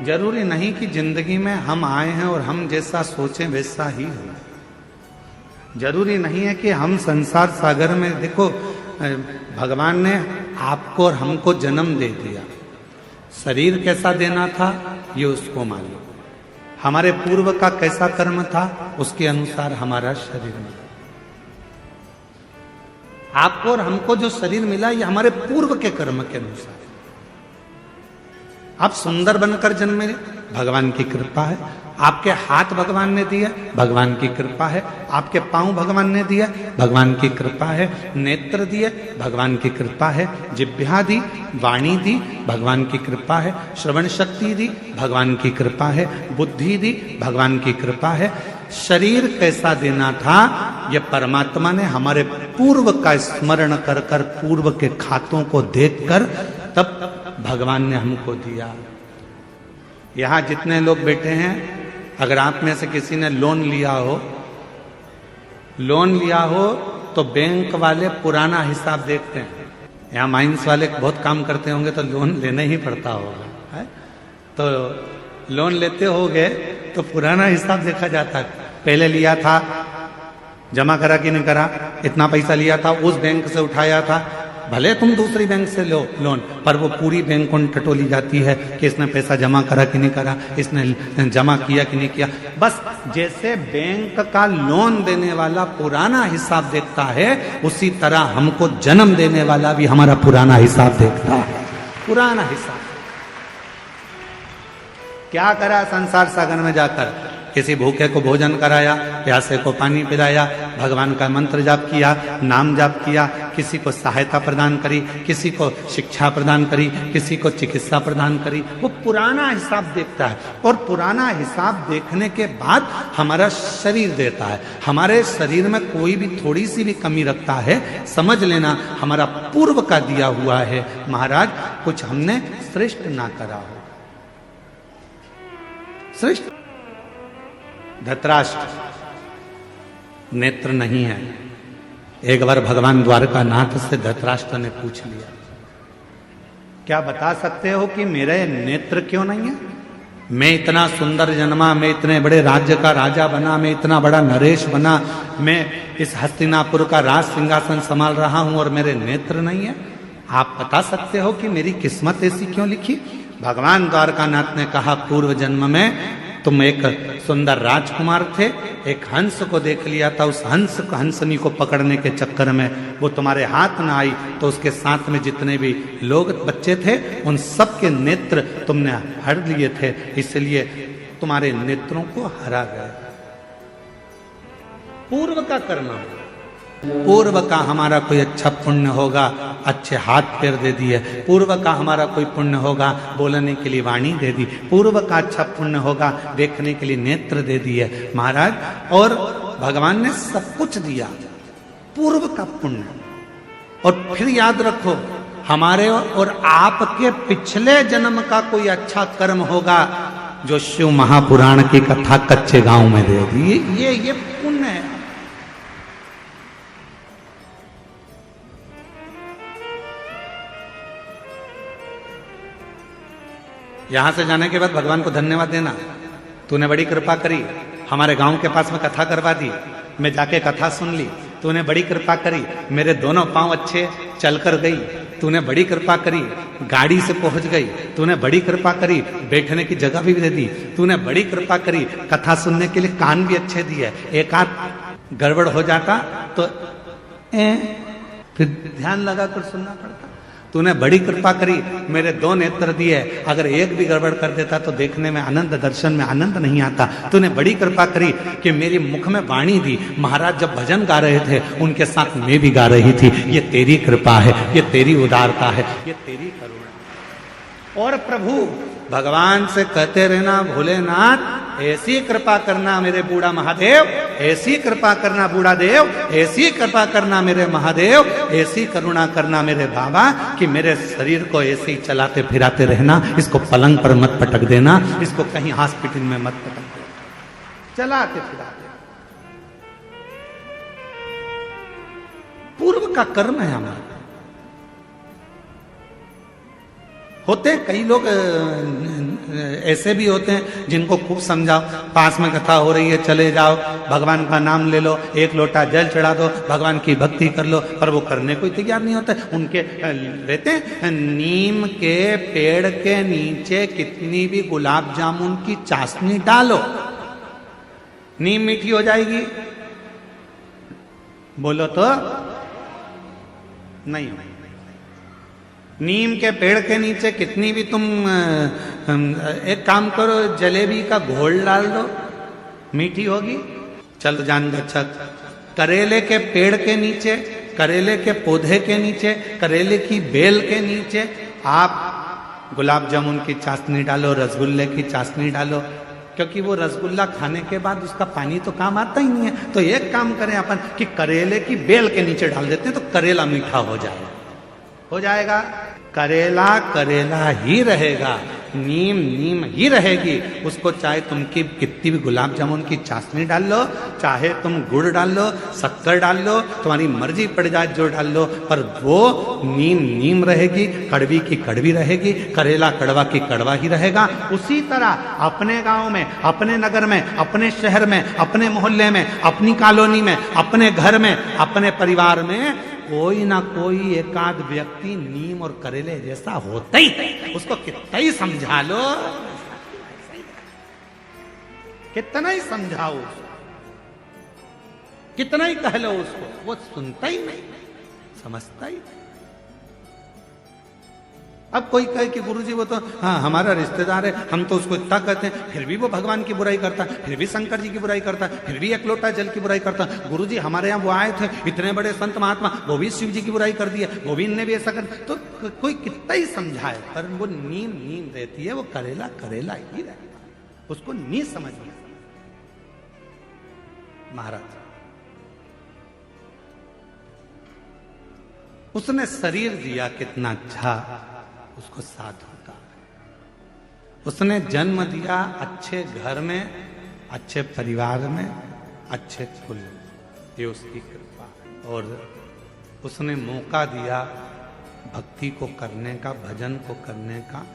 जरूरी नहीं कि जिंदगी में हम आए हैं और हम जैसा सोचें वैसा ही हो। जरूरी नहीं है कि हम संसार सागर में, देखो भगवान ने आपको और हमको जन्म दे दिया, शरीर कैसा देना था ये उसको मालूम, हमारे पूर्व का कैसा कर्म था उसके अनुसार हमारा शरीर मिला। आपको और हमको जो शरीर मिला ये हमारे पूर्व के कर्म के अनुसार। आप सुंदर बनकर जन्मे, भगवान की कृपा है। आपके हाथ भगवान ने दिया, भगवान की कृपा है। आपके पांव भगवान ने दिया, भगवान की कृपा है। नेत्र दिए, भगवान की कृपा है। जिह्वा दी, वाणी दी, भगवान की कृपा है। श्रवण शक्ति दी, भगवान की कृपा है। बुद्धि दी, भगवान की कृपा है। शरीर कैसा देना था ये परमात्मा ने हमारे पूर्व का स्मरण कर कर, पूर्व के खातों को देखकर तब भगवान ने हमको दिया। यहां जितने लोग बैठे हैं, अगर आप में से किसी ने लोन लिया हो तो बैंक वाले पुराना हिसाब देखते हैं। यहाँ माइंस वाले बहुत काम करते होंगे तो लोन लेना ही पड़ता होगा, है? तो लोन लेते होगे तो पुराना हिसाब देखा जाता है। पहले लिया था, जमा करा कि नहीं करा, इतना पैसा लिया था, उस बैंक से उठाया था, भले तुम दूसरी बैंक से लो लोन, पर वो पूरी बैंक उन टटोली जाती है कि इसने पैसा जमा करा कि नहीं करा, इसने जमा किया कि नहीं किया। बस जैसे बैंक का लोन देने वाला पुराना हिसाब देखता है, उसी तरह हमको जन्म देने वाला भी हमारा पुराना हिसाब देखता है। पुराना हिसाब क्या करा संसार सागर में जाकर, किसी भूखे को भोजन कराया, प्यासे को पानी पिलाया, भगवान का मंत्र जाप किया, नाम जाप किया, किसी को सहायता प्रदान करी, किसी को शिक्षा प्रदान करी, किसी को चिकित्सा प्रदान करी। वो पुराना हिसाब देखता है और पुराना हिसाब देखने के बाद हमारा शरीर देता है। हमारे शरीर में कोई भी थोड़ी सी भी कमी रखता है, समझ लेना हमारा पूर्व का दिया हुआ है। महाराज कुछ हमने श्रेष्ठ ना करा हो। श्रेष्ठ धृतराष्ट्र नेत्र नहीं है। एक बार भगवान द्वारकानाथ से धृतराष्ट्र ने पूछ लिया, क्या बता सकते हो कि मेरे नेत्र क्यों नहीं है? मैं इतना सुंदर जन्मा, मैं इतने बड़े राज्य का राजा बना, मैं इतना बड़ा नरेश बना, मैं इस हस्तिनापुर का राज सिंहासन संभाल रहा हूं और मेरे नेत्र नहीं है। आप बता सकते हो कि मेरी किस्मत ऐसी क्यों लिखी? भगवान द्वारकानाथ ने कहा, पूर्व जन्म में तुम एक सुंदर राजकुमार थे, एक हंस को देख लिया था, उस हंसनी को पकड़ने के चक्कर में वो तुम्हारे हाथ न आई तो उसके साथ में जितने भी लोग बच्चे थे उन सब के नेत्र तुमने हर लिए थे, इसलिए तुम्हारे नेत्रों को हरा गए। पूर्व का करना, पूर्व का हमारा कोई अच्छा पुण्य होगा, अच्छे हाथ पैर दे दिए। पूर्व का हमारा कोई पुण्य होगा, बोलने के लिए वाणी दे दी। पूर्व का अच्छा पुण्य होगा, देखने के लिए नेत्र दे दिए महाराज। और भगवान ने सब कुछ दिया, पूर्व का पुण्य। और फिर याद रखो, हमारे और आपके पिछले जन्म का कोई अच्छा कर्म होगा जो शिव महापुराण की कथा कच्चे गांव में दे दी, ये पुण्य है। यहां से जाने के बाद भगवान को धन्यवाद देना, तूने बड़ी कृपा करी, हमारे गांव के पास में कथा करवा दी, मैं जाके कथा सुन ली, तूने बड़ी कृपा करी, मेरे दोनों पांव अच्छे चलकर गई, तूने बड़ी कृपा करी, गाड़ी से पहुंच गई, तूने बड़ी कृपा करी, बैठने की जगह भी दे दी, तूने बड़ी कृपा करी, कथा सुनने के लिए कान भी अच्छे दिए। एक आध गड़बड़ हो जाता तो फिर ध्यान लगाकर सुनना पड़ता। तूने बड़ी कृपा करी, मेरे दो नेत्र दिए, अगर एक भी गड़बड़ कर देता तो देखने में आनंद, दर्शन में आनंद नहीं आता। तूने बड़ी कृपा करी कि मेरी मुख में वाणी दी, महाराज जब भजन गा रहे थे उनके साथ मैं भी गा रही थी। ये तेरी कृपा है, ये तेरी उदारता है, ये तेरी करुणा। और प्रभु भगवान से कहते रहना, भोलेनाथ ऐसी कृपा करना मेरे बूढ़ा महादेव, ऐसी कृपा करना बूढ़ा देव, ऐसी कृपा करना मेरे महादेव, ऐसी करुणा करना मेरे बाबा कि मेरे शरीर को ऐसे ही चलाते फिराते रहना, इसको पलंग पर मत पटक देना, इसको कहीं हॉस्पिटल में मत पटक देना, चलाते फिराते। पूर्व का कर्म है हमारा। होते हैं कई लोग ऐसे भी होते हैं जिनको खूब समझाओ, पास में कथा हो रही है चले जाओ, भगवान का नाम ले लो, एक लोटा जल चढ़ा दो, भगवान की भक्ति कर लो, पर वो करने को तैयार नहीं होता। उनके रहते हैं नीम के पेड़ के नीचे कितनी भी गुलाब जामुन की चाशनी डालो, नीम मीठी हो जाएगी? बोलो तो नहीं हो। नीम के पेड़ के नीचे कितनी भी तुम एक काम करो, जलेबी का घोल डाल दो, मीठी होगी? चल जान अच्छा, करेले के पेड़ के नीचे, करेले के पौधे के नीचे, करेले की बेल के नीचे आप गुलाब जामुन की चाशनी डालो, रसगुल्ले की चाशनी डालो, क्योंकि वो रसगुल्ला खाने के बाद उसका पानी तो काम आता ही नहीं है। तो एक काम करें अपन कि करेले की बेल के नीचे डाल देते हैं तो करेला मीठा हो जाएगा, हो जाएगा। करेला करेला ही रहेगा, नीम नीम ही रहेगी। उसको चाहे तुम की कितनी भी गुलाब जामुन की चाशनी डाल लो, चाहे तुम गुड़ डाल लो, शक्कर डाल लो, तुम्हारी मर्जी पड़ जाए जो डाल लो, पर वो नीम नीम रहेगी, कड़वी की कड़वी रहेगी, करेला कड़वा की कड़वा ही रहेगा। उसी तरह अपने गांव में, अपने नगर में, अपने शहर में, अपने मोहल्ले में, अपनी कॉलोनी में, अपने घर में, अपने परिवार में कोई ना कोई एकाध व्यक्ति नीम और करेले जैसा होता ही, उसको कितना ही समझा लो, कितना ही समझाओ, कितना ही कह लो उसको, वो सुनता ही नहीं, समझता ही नहीं। अब कोई कहे कि गुरुजी वो तो हाँ हमारा रिश्तेदार है, हम तो उसको इतना कहते हैं, फिर भी वो भगवान की बुराई करता है, फिर भी शंकर जी की बुराई करता है, फिर भी एक लोटा जल की बुराई करता है। गुरुजी हमारे यहाँ वो आए थे इतने बड़े संत महात्मा, वो भी शिव जी की बुराई कर दिया, वो भी इनने भी ऐसा कर। तो कोई कितना ही समझाए, पर वो नीम नीम रहती है, वो करेला करेला ही रहता है, उसको नहीं समझ में। महाराज उसने शरीर दिया कितना अच्छा, उसको साधु का। उसने जन्म दिया अच्छे घर में, अच्छे परिवार में, अच्छे कुल, ये उसकी कृपा। और उसने मौका दिया भक्ति को करने का, भजन को करने का,